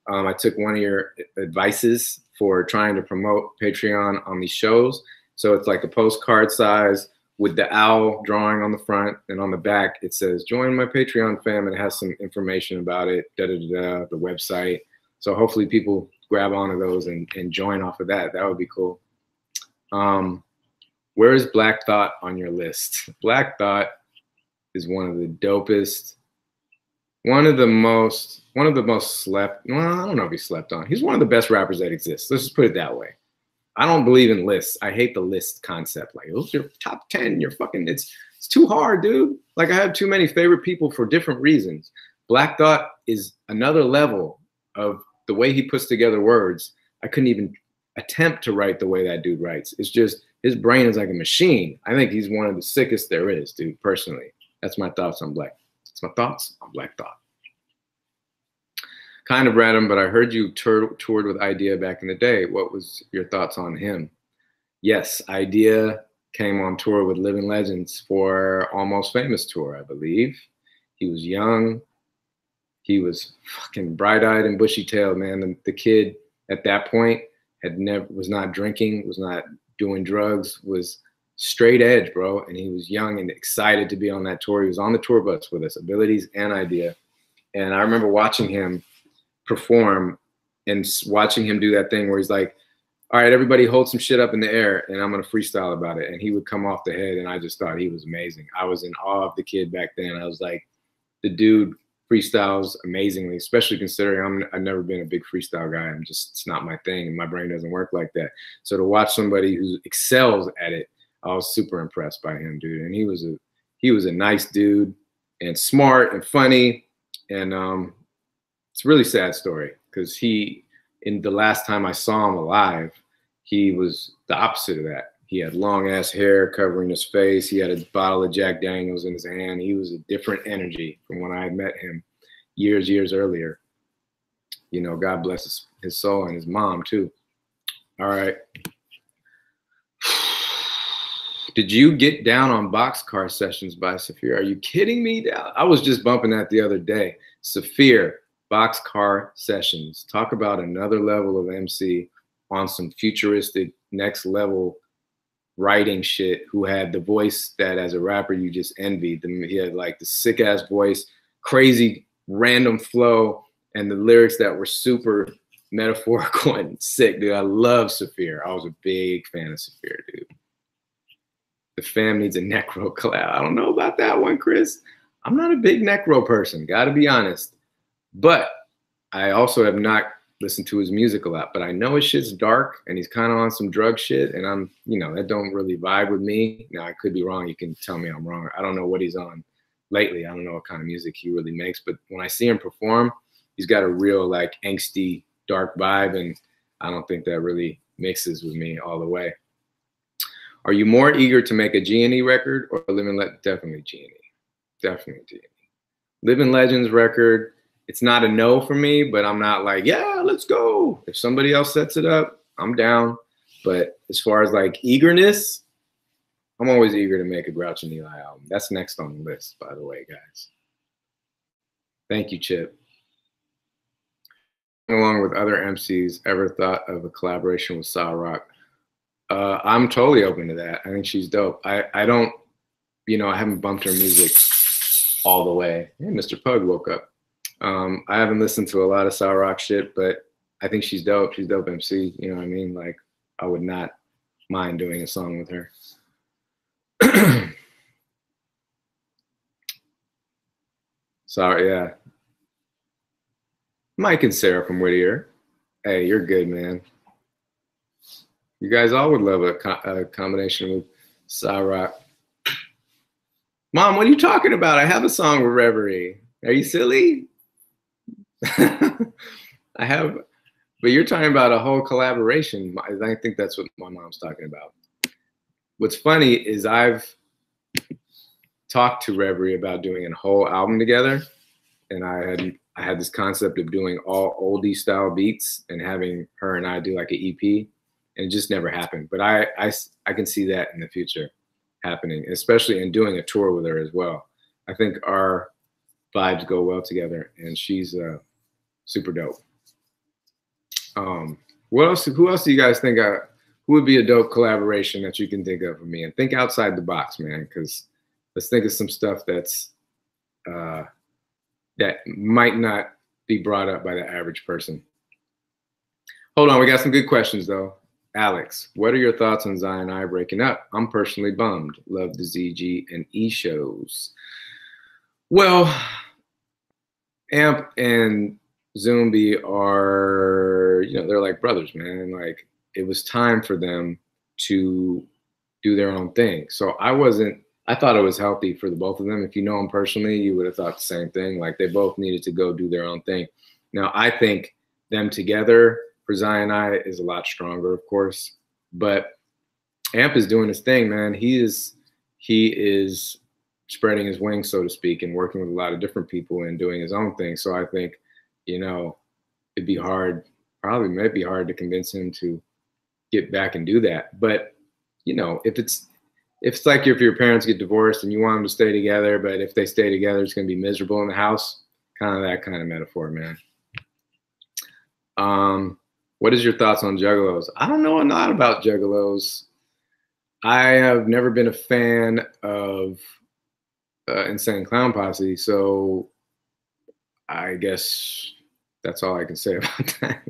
I took one of your advices for trying to promote Patreon on these shows. So it's like a postcard size with the owl drawing on the front, and on the back it says, join my Patreon fam, and it has some information about it, the website. So hopefully people grab onto those and join off of that. That would be cool. Where is Black Thought on your list? Black Thought is one of the dopest, one of the most slept, well, I don't know if he slept on. He's one of the best rappers that exists. Let's just put it that way. I don't believe in lists. I hate the list concept. Like, oh, you're top 10, you're fucking, it's too hard, dude. Like, I have too many favorite people for different reasons. Black Thought is another level of the way he puts together words. I couldn't even attempt to write the way that dude writes. It's just his brain is like a machine. I think he's one of the sickest there is, dude, personally. That's my thoughts on Black. That's my thoughts on Black Thought. Kind of random, but I heard you toured with Idea back in the day. What was your thoughts on him? Yes, Idea came on tour with Living Legends for Almost Famous tour, I believe. He was young. He was fucking bright-eyed and bushy-tailed, man. The kid at that point was not drinking, was not doing drugs, was straight edge, bro. And he was young and excited to be on that tour. He was on the tour bus with us, Abilities and Idea. And I remember watching him perform and watching him do that thing where he's like, all right, everybody hold some shit up in the air and I'm going to freestyle about it. And he would come off the head and I just thought he was amazing. I was in awe of the kid back then. I was like, the dude freestyles amazingly, especially considering I've never been a big freestyle guy. It's not my thing and my brain doesn't work like that. So to watch somebody who excels at it, I was super impressed by him, dude. And he was a nice dude and smart and funny. And it's a really sad story because in the last time I saw him alive, he was the opposite of that. He had long ass hair covering his face. He had a bottle of Jack Daniels in his hand. He was a different energy from when I had met him years earlier. You know, God bless his soul and his mom too. All right. Did you get down on Boxcar Sessions by Saphir? Are you kidding me? I was just bumping that the other day. Saphir, Boxcar Sessions. Talk about another level of MC on some futuristic next level writing shit, who had the voice that as a rapper you just envied. He had like the sick ass voice, crazy random flow, and the lyrics that were super metaphorical and sick, dude. I love Saphir. I was a big fan of Saphir, dude. The fam needs a Necro collab. I don't know about that one, Chris. I'm not a big Necro person, gotta be honest. But I also have not listened to his music a lot. But I know his shit's dark and he's kind of on some drug shit. And I'm, that don't really vibe with me. Now, I could be wrong. You can tell me I'm wrong. I don't know what he's on lately. I don't know what kind of music he really makes. But when I see him perform, he's got a real like angsty, dark vibe. And I don't think that really mixes with me all the way. Are you more eager to make a G&E record or Living Legends? Definitely G&E. Definitely G&E. Living Legends record, it's not a no for me, but I'm not like, yeah, let's go. If somebody else sets it up, I'm down. But as far as like eagerness, I'm always eager to make a Grouch and Eligh album. That's next on the list, by the way, guys. Thank you, Chip. Along with other MCs, ever thought of a collaboration with Sa Rock? I'm totally open to that. I think she's dope. I don't, I haven't bumped her music all the way. Hey, Mr. Pug woke up. I haven't listened to a lot of Sa Rock shit, but I think she's dope. She's dope MC. You know what I mean? Like, I would not mind doing a song with her. Sorry, yeah. Mike and Sarah from Whittier. Hey, you're good, man. You guys all would love a combination with Sa Rock. Mom, what are you talking about? I have a song with Reverie. Are you silly? I have, but you're talking about a whole collaboration. I think that's what my mom's talking about. What's funny is I've talked to Reverie about doing a whole album together, and I had this concept of doing all oldie style beats and having her and I do like an EP. And it just never happened. But I can see that in the future happening, especially in doing a tour with her as well. I think our vibes go well together, and she's super dope. What else? Who else do you guys think who would be a dope collaboration that you can think of for me? And think outside the box, man, because let's think of some stuff that's that might not be brought up by the average person. Hold on, we got some good questions though. Alex, what are your thoughts on Zion I breaking up? I'm personally bummed. Love the ZG and E shows. Well, Amp and Zumbi are, they're like brothers, man. Like, it was time for them to do their own thing. So I thought it was healthy for the both of them. If you know them personally, you would have thought the same thing. Like, they both needed to go do their own thing. Now, I think them together for Zion I is a lot stronger, of course, but Amp is doing his thing, man. He is spreading his wings, so to speak, and working with a lot of different people and doing his own thing. So I think, it'd be hard, probably might be hard to convince him to get back and do that. But if it's like if your parents get divorced and you want them to stay together, but if they stay together, it's going to be miserable in the house. Kind of that kind of metaphor, man. What is your thoughts on juggalos? I don't know a lot about juggalos. I have never been a fan of Insane Clown Posse, so I guess that's all I can say about that.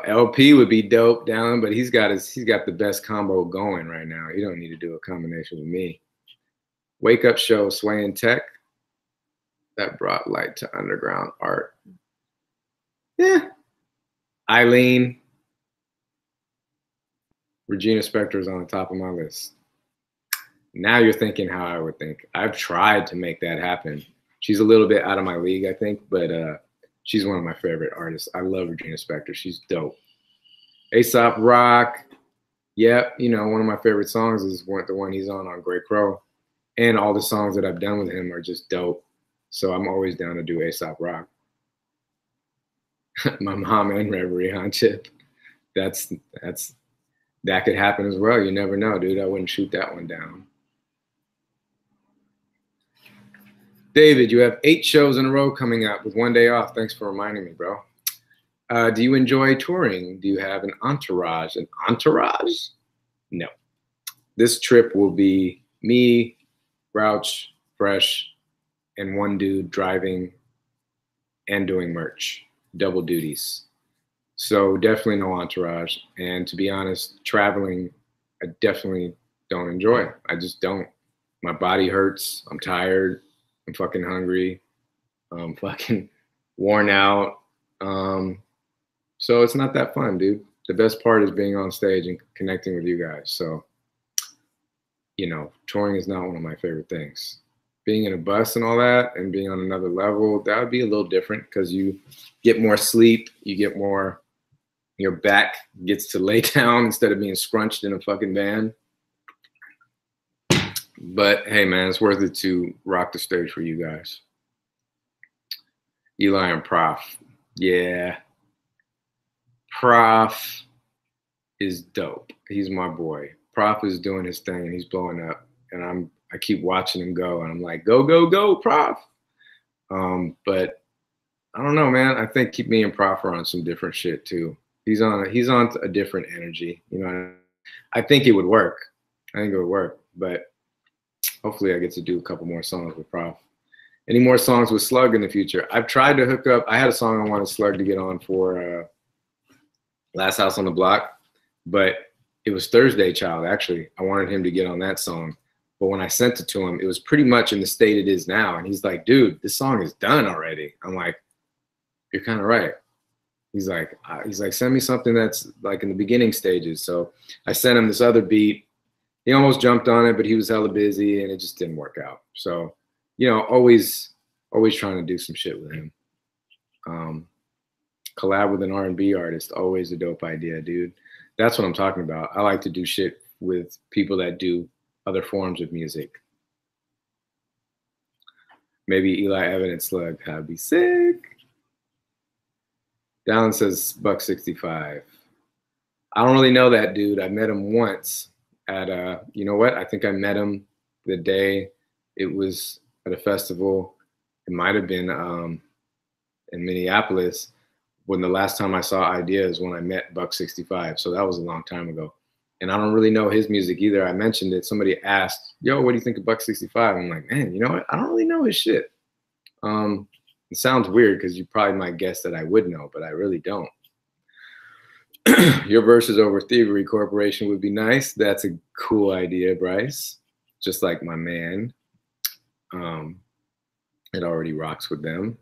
LP would be dope down, but he's got the best combo going right now. You don't need to do a combination with me. Wake Up Show, Sway and Tech, that brought light to underground art. Yeah. Eligh, Regina Spektor is on the top of my list. Now you're thinking how I would think. I've tried to make that happen. She's a little bit out of my league, I think, but she's one of my favorite artists. I love Regina Spektor. She's dope. Aesop Rock. Yep, one of my favorite songs is the one he's on Grey Crow. And all the songs that I've done with him are just dope. So I'm always down to do Aesop Rock. My mom and Reverie on Chip. That could happen as well. You never know, dude. I wouldn't shoot that one down. David, you have 8 shows in a row coming up with 1 day off. Thanks for reminding me, bro. Do you enjoy touring? Do you have an entourage? An entourage? No. This trip will be me, Grouch, Fresh, and one dude driving and doing merch. Double duties. So definitely no entourage. And to be honest, traveling, I definitely don't enjoy. I just don't. My body hurts. I'm tired. I'm fucking hungry. I'm fucking worn out. So it's not that fun, dude. The best part is being on stage and connecting with you guys. So, touring is not one of my favorite things. Being in a bus and all that and being on another level, that would be a little different because you get more sleep. You get more, your back gets to lay down instead of being scrunched in a fucking van. But hey, man, it's worth it to rock the stage for you guys. Eligh and Prof. Yeah. Prof is dope. He's my boy. Prof is doing his thing and he's blowing up. And I keep watching him go and I'm like, go, go, go, Prof. But I don't know, man. I think me and Prof are on some different shit too. He's on a different energy. I think it would work. But hopefully I get to do a couple more songs with Prof. Any more songs with Slug in the future? I've tried to hook up. I had a song I wanted Slug to get on for Last House on the Block, but it was Thursday Child, actually. I wanted him to get on that song. But when I sent it to him, it was pretty much in the state it is now. And he's like, dude, this song is done already. I'm like, you're kind of right. He's like, send me something that's like in the beginning stages. So I sent him this other beat. He almost jumped on it, but he was hella busy and it just didn't work out. So, always trying to do some shit with him. Collab with an R&B artist, always a dope idea, dude. That's what I'm talking about. I like to do shit with people that do other forms of music. Maybe Eligh Evidence Slug. That'd be sick. Dallin says $1.65. I don't really know that dude. I met him once at you know what? I think I met him the day it was at a festival. It might have been in Minneapolis when the last time I saw Ideas when I met $1.65. So that was a long time ago. And I don't really know his music either. I mentioned it. Somebody asked, yo, what do you think of $1.65? I'm like, man, you know what? I don't really know his shit. It sounds weird because you probably might guess that I would know, but I really don't. Your verses over Thievery Corporation would be nice. That's a cool idea, Bryce. Just like my man. It already rocks with them.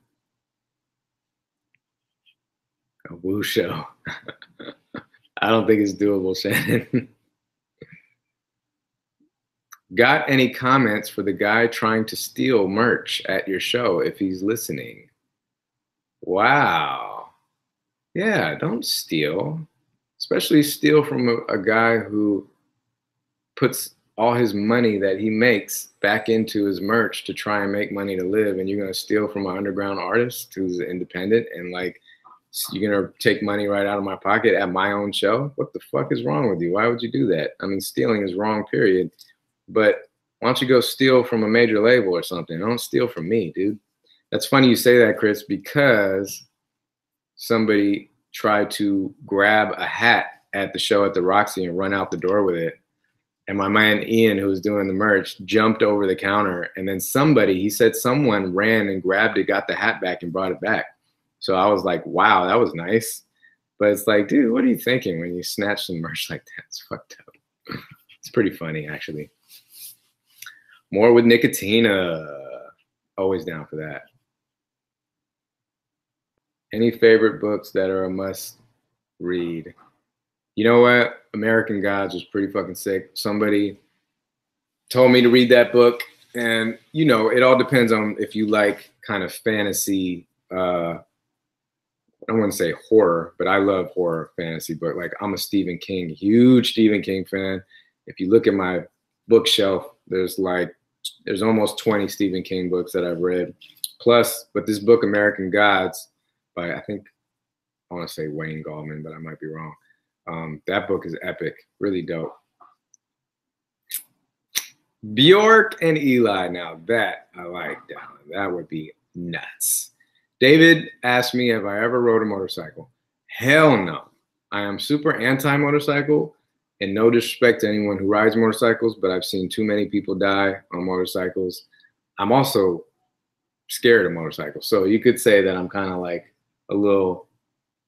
A woo show. I don't think it's doable, Shannon. Got any comments for the guy trying to steal merch at your show if he's listening? Wow. Yeah, don't steal. especially steal from a guy who puts all his money that he makes back into his merch to try and make money to live, and you're gonna steal from an underground artist who's independent, and like you're gonna take money right out of my pocket at my own show? What the fuck is wrong with you? Why would you do that? I mean, stealing is wrong, period. But why don't you go steal from a major label or something? Don't steal from me, dude. That's funny you say that, Chris, because somebody tried to grab a hat at the show at the Roxy and run out the door with it. And my man Ian, who was doing the merch, jumped over the counter. And then he said someone ran and grabbed it, got the hat back, and brought it back. So I was like, wow, that was nice. But it's like, dude, what are you thinking when you snatch some merch like that? It's fucked up. It's pretty funny, actually. More with Nicotina. Always down for that. Any favorite books that are a must read? You know what? American Gods was pretty fucking sick. Somebody told me to read that book. And, you know, it all depends on if you like kind of fantasy. I don't want to say horror, but I love horror fantasy book. Like, I'm a Stephen King, huge Stephen King fan. If you look at my bookshelf, there's almost 20 Stephen King books that I've read. Plus, but this book, American Gods, by I want to say Wayne Gallman, but I might be wrong. That book is epic, really dope. Bjork and Eligh, now that I like, that would be nuts. David asked me, have I ever rode a motorcycle? Hell no. I am super anti-motorcycle, and no disrespect to anyone who rides motorcycles, but I've seen too many people die on motorcycles. I'm also scared of motorcycles. So you could say that I'm kind of like a little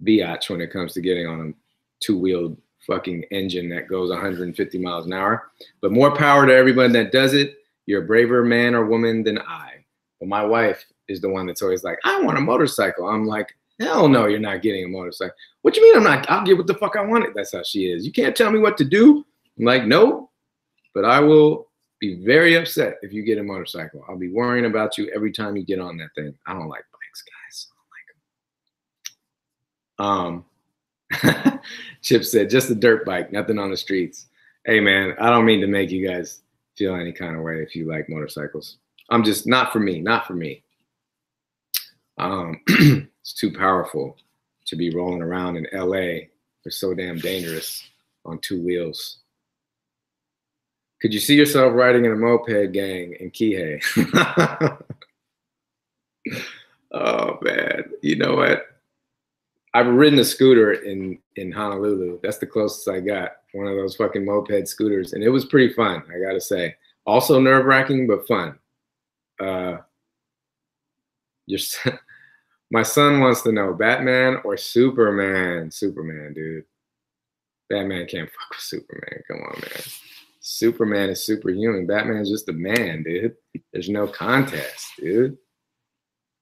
biatch when it comes to getting on a two-wheeled fucking engine that goes 150 miles an hour. But more power to everybody that does it. You're a braver man or woman than I. But my wife is the one that's always like, I want a motorcycle. I'm like, hell no, you're not getting a motorcycle. What you mean I'm not? I'll get what the fuck I wanted. That's how she is. You can't tell me what to do. I'm like, no, but I will be very upset if you get a motorcycle. I'll be worrying about you every time you get on that thing. I don't like bikes, guys. I don't like them. Chip said, just a dirt bike, nothing on the streets. Hey, man, I don't mean to make you guys feel any kind of way if you like motorcycles. I'm just, not for me, not for me. It's too powerful to be rolling around in LA. They're so damn dangerous on two wheels. Could you see yourself riding in a moped gang in Kihei? Oh, man. You know what? I've ridden a scooter in Honolulu. That's the closest I got. One of those fucking moped scooters. And it was pretty fun, I got to say. Also nerve-wracking, but fun. My son wants to know, Batman or Superman? Superman, dude. Batman can't fuck with Superman. Come on, man. Superman is superhuman. Batman's just a man, dude. There's no contest, dude.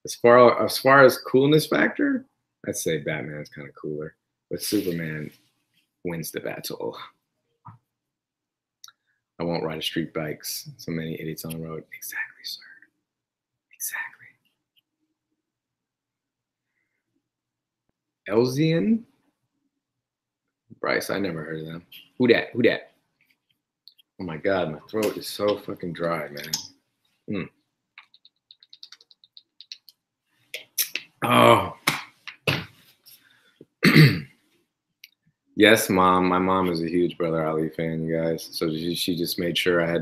As far as coolness factor, I'd say Batman's kind of cooler, but Superman wins the battle. I won't ride street bikes. So many idiots on the road. Exactly, sir. Exactly. Elzian? Bryce, I never heard of them. Who dat? Who dat? Oh my God, my throat is so fucking dry, man. Oh. Yes, Mom. My mom is a huge Brother Ali fan, you guys. So she just made sure I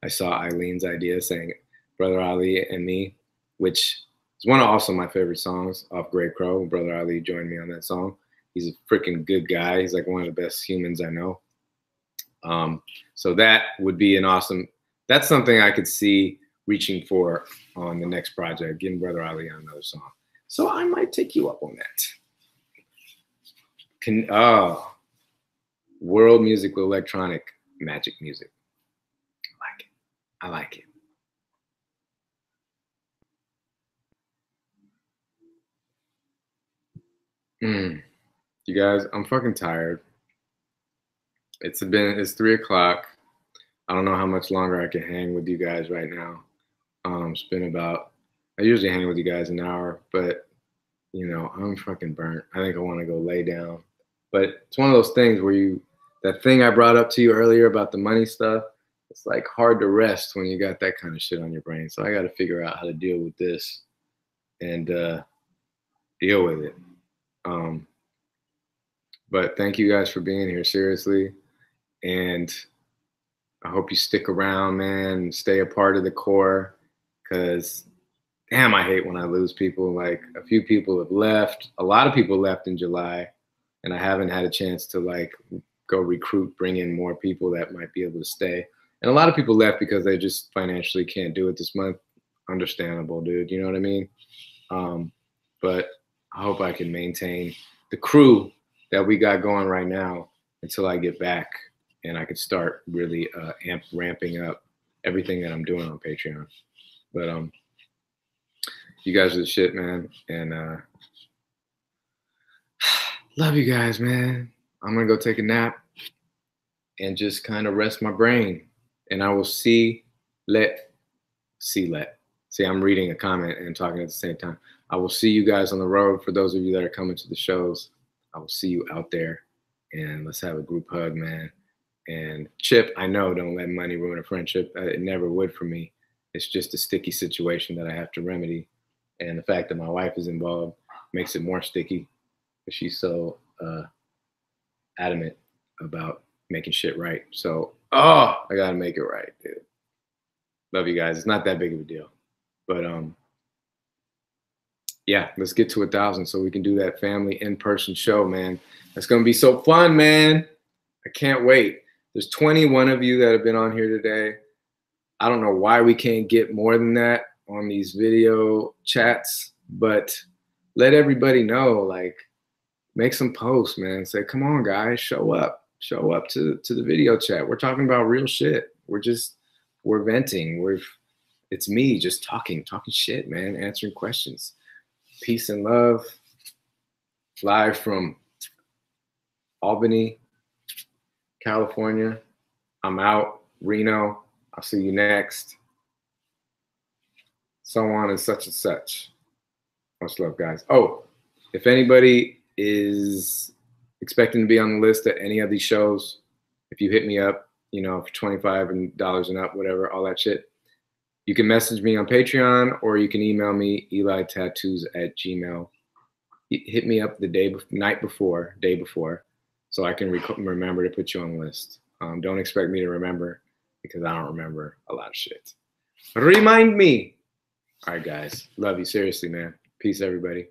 saw Eileen's idea saying Brother Ali and Me, which is one of also my favorite songs off Great Crow. Brother Ali joined me on that song. He's a freaking good guy. He's like one of the best humans I know. So that would be that's something I could see reaching for on the next project, getting Brother Ali on another song. So I might take you up on that. World music with electronic magic music. I like it. You guys, I'm fucking tired. It's 3 o'clock. I don't know how much longer I can hang with you guys right now. It's been about, I usually hang with you guys an hour, but you know, I'm fucking burnt. I think I want to go lay down But it's one of those things where that thing I brought up to you earlier about the money stuff, it's like hard to rest when you got that kind of shit on your brain. So I got to figure out how to deal with this and deal with it. But thank you guys for being here, seriously. And I hope you stick around, man, and stay a part of the core, because damn, I hate when I lose people. Like, a few people have left. A lot of people left in July, and I haven't had a chance to like go recruit, bring in more people that might be able to stay. And a lot of people left because they just financially can't do it this month. Understandable, dude. You know what I mean? But I hope I can maintain the crew that we got going right now until I get back and I could start really ramping up everything that I'm doing on Patreon. But you guys are the shit, man. And love you guys, man. I'm gonna go take a nap and just kind of rest my brain. And I will see, I'm reading a comment and talking at the same time. I will see you guys on the road. For those of you that are coming to the shows, I will see you out there, and let's have a group hug, man. And Chip, I know, don't let money ruin a friendship. It never would for me. It's just a sticky situation that I have to remedy. And the fact that my wife is involved makes it more sticky, because she's so adamant about making shit right. So, I gotta make it right, dude. Love you guys. It's not that big of a deal. But yeah, let's get to 1,000 so we can do that family in-person show, man. That's gonna be so fun, man. I can't wait. There's 21 of you that have been on here today. I don't know why we can't get more than that on these video chats, but let everybody know, like, make some posts, man. Say, come on, guys, show up to the video chat. We're talking about real shit. We're venting. It's me just talking shit, man, answering questions. Peace and love. Live from Albany, California. I'm out. Reno. I'll see you next. So on and such. Much love, guys. Oh, if anybody is expecting to be on the list at any of these shows, if you hit me up, for $25 and up, whatever, all that shit, you can message me on Patreon, or you can email me, ElighTattoos@gmail.com. Hit me up the night before, so I can remember to put you on the list. Don't expect me to remember, because I don't remember a lot of shit. Remind me. All right, guys. Love you. Seriously, man. Peace, everybody.